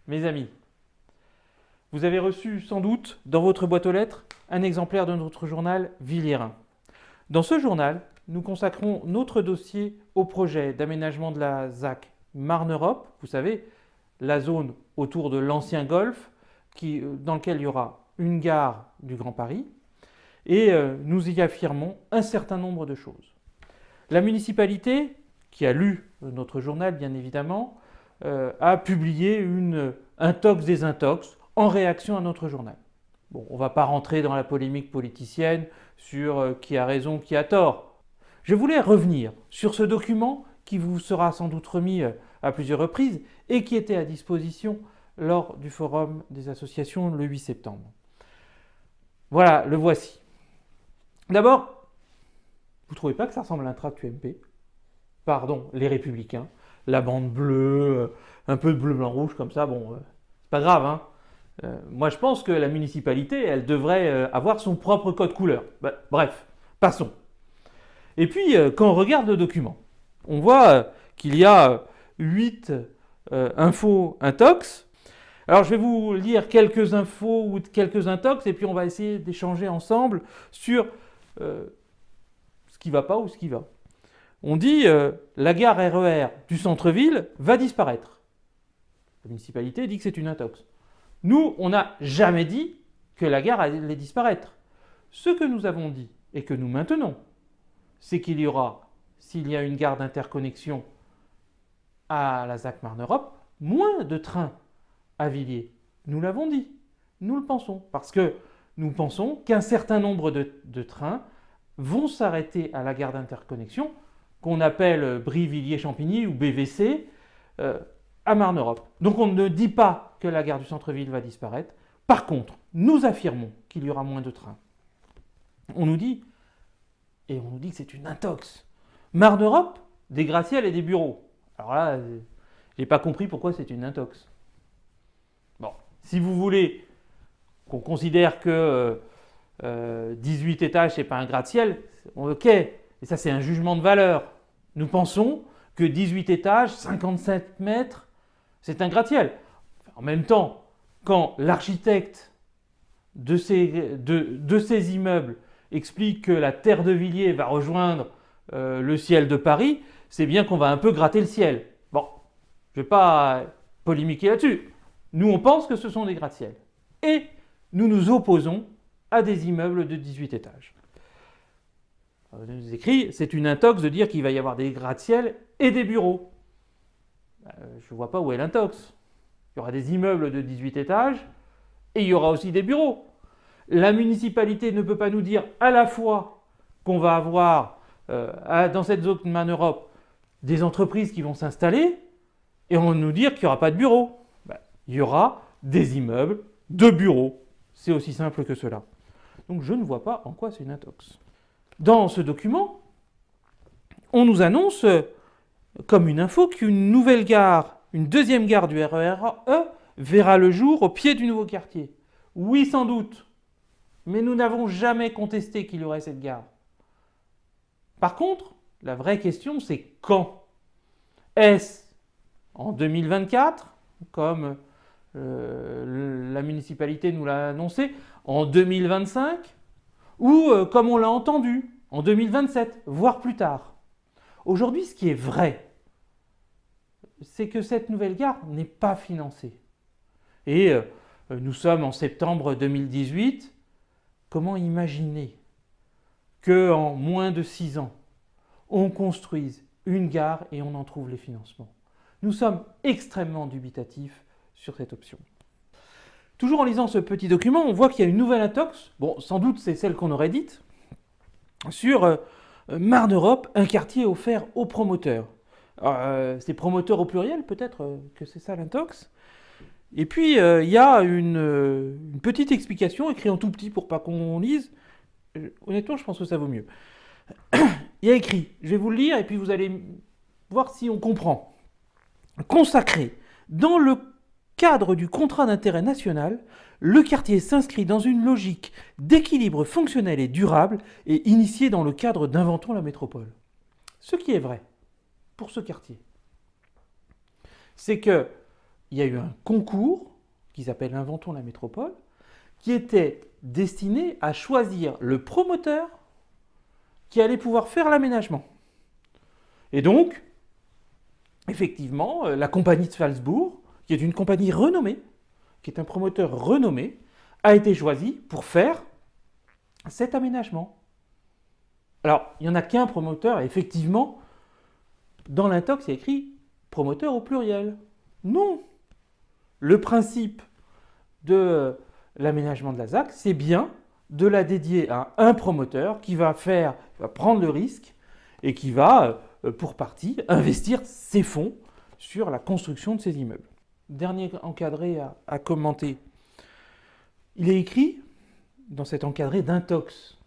Mes amis, vous avez reçu sans doute dans votre boîte aux lettres un exemplaire de notre journal Villiers-Rhin. Dans ce journal, nous consacrons notre dossier au projet d'aménagement de la ZAC Marne-Europe, vous savez, la zone autour de l'ancien Golfe, dans lequel il y aura une gare du Grand Paris, et nous y affirmons un certain nombre de choses. La municipalité, qui a lu notre journal bien évidemment, a publié une intox des intox en réaction à notre journal. Bon, on ne va pas rentrer dans la polémique politicienne sur qui a raison, qui a tort. Je voulais revenir sur ce document qui vous sera sans doute remis à plusieurs reprises et qui était à disposition lors du forum des associations le 8 septembre. Voilà, le voici. D'abord, vous ne trouvez pas que ça ressemble à un tract UMP? Pardon, les Républicains, la bande bleue, un peu de bleu, blanc, rouge comme ça, bon, c'est pas grave, hein. Moi, je pense que la municipalité, elle devrait avoir son propre code couleur. Bref, passons. Et puis, quand on regarde le document, on voit qu'il y a 8 infos intox. Alors, je vais vous lire quelques infos ou quelques intox, et puis on va essayer d'échanger ensemble sur ce qui ne va pas ou ce qui va. On dit la gare RER du centre-ville va disparaître. La municipalité dit que c'est une intox. Nous, on n'a jamais dit que la gare allait disparaître. Ce que nous avons dit et que nous maintenons, c'est qu'il y aura, s'il y a une gare d'interconnexion à la ZAC Marne-Europe, moins de trains à Villiers. Nous l'avons dit, nous le pensons, parce que nous pensons qu'un certain nombre de trains vont s'arrêter à la gare d'interconnexion qu'on appelle Brie-Villiers-Champigny ou BVC à Marne-Europe. Donc on ne dit pas que la gare du centre-ville va disparaître. Par contre, nous affirmons qu'il y aura moins de trains. On nous dit que c'est une intox. Marne-Europe, des gratte-ciels et des bureaux. Alors là, je n'ai pas compris pourquoi c'est une intox. Bon, si vous voulez qu'on considère que 18 étages, ce n'est pas un gratte-ciel, ok, et ça c'est un jugement de valeur. Nous pensons que 18 étages, 57 mètres, c'est un gratte-ciel. En même temps, quand l'architecte de ces immeubles explique que la terre de Villiers va rejoindre le ciel de Paris, c'est bien qu'on va un peu gratter le ciel. Bon, je ne vais pas polémiquer là-dessus. Nous, on pense que ce sont des gratte-ciels. Et nous nous opposons à des immeubles de 18 étages. On nous écrit, c'est une intox de dire qu'il va y avoir des gratte-ciels et des bureaux. Je ne vois pas où est l'intox. Il y aura des immeubles de 18 étages et il y aura aussi des bureaux. La municipalité ne peut pas nous dire à la fois qu'on va avoir dans cette zone Marne-Europe des entreprises qui vont s'installer et on va nous dire qu'il n'y aura pas de bureaux. Il y aura des immeubles de bureaux. C'est aussi simple que cela. Donc je ne vois pas en quoi c'est une intox. Dans ce document, on nous annonce comme une info qu'une nouvelle gare, une deuxième gare du RER verra le jour au pied du nouveau quartier. Oui, sans doute, mais nous n'avons jamais contesté qu'il y aurait cette gare. Par contre, la vraie question, c'est quand? Est-ce en 2024, comme la municipalité nous l'a annoncé, en 2025, ou comme on l'a entendu, en 2027, voire plus tard? Aujourd'hui, ce qui est vrai, c'est que cette nouvelle gare n'est pas financée. Et nous sommes en septembre 2018. Comment imaginer qu'en moins de 6 ans, on construise une gare et on en trouve les financements? Nous sommes extrêmement dubitatifs sur cette option. Toujours en lisant ce petit document, on voit qu'il y a une nouvelle intox, bon, sans doute c'est celle qu'on aurait dite, sur Marne-Europe, un quartier offert aux promoteurs. C'est promoteurs au pluriel, peut-être que c'est ça l'intox. Et puis, il y a une petite explication, écrite en tout petit pour pas qu'on lise. Honnêtement, je pense que ça vaut mieux. Il y a écrit, je vais vous le lire et puis vous allez voir si on comprend. Consacré dans le cadre du contrat d'intérêt national, le quartier s'inscrit dans une logique d'équilibre fonctionnel et durable et initié dans le cadre d'Inventons la métropole. Ce qui est vrai pour ce quartier, c'est que il y a eu un concours qui s'appelle Inventons la métropole, qui était destiné à choisir le promoteur qui allait pouvoir faire l'aménagement. Et donc, effectivement, la compagnie de Salzbourg, qui est une compagnie renommée, qui est un promoteur renommé, a été choisie pour faire cet aménagement. Alors, il n'y en a qu'un promoteur, et effectivement, dans l'intox, il y a écrit promoteur au pluriel. Non. Le principe de l'aménagement de la ZAC, c'est bien de la dédier à un promoteur qui va prendre le risque et qui va, pour partie, investir ses fonds sur la construction de ces immeubles. Dernier encadré à commenter. Il est écrit dans cet encadré d'intox.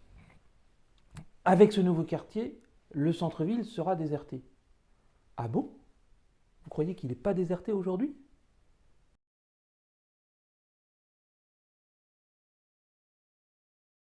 Avec ce nouveau quartier, le centre-ville sera déserté. Ah bon? Vous croyez qu'il n'est pas déserté aujourd'hui?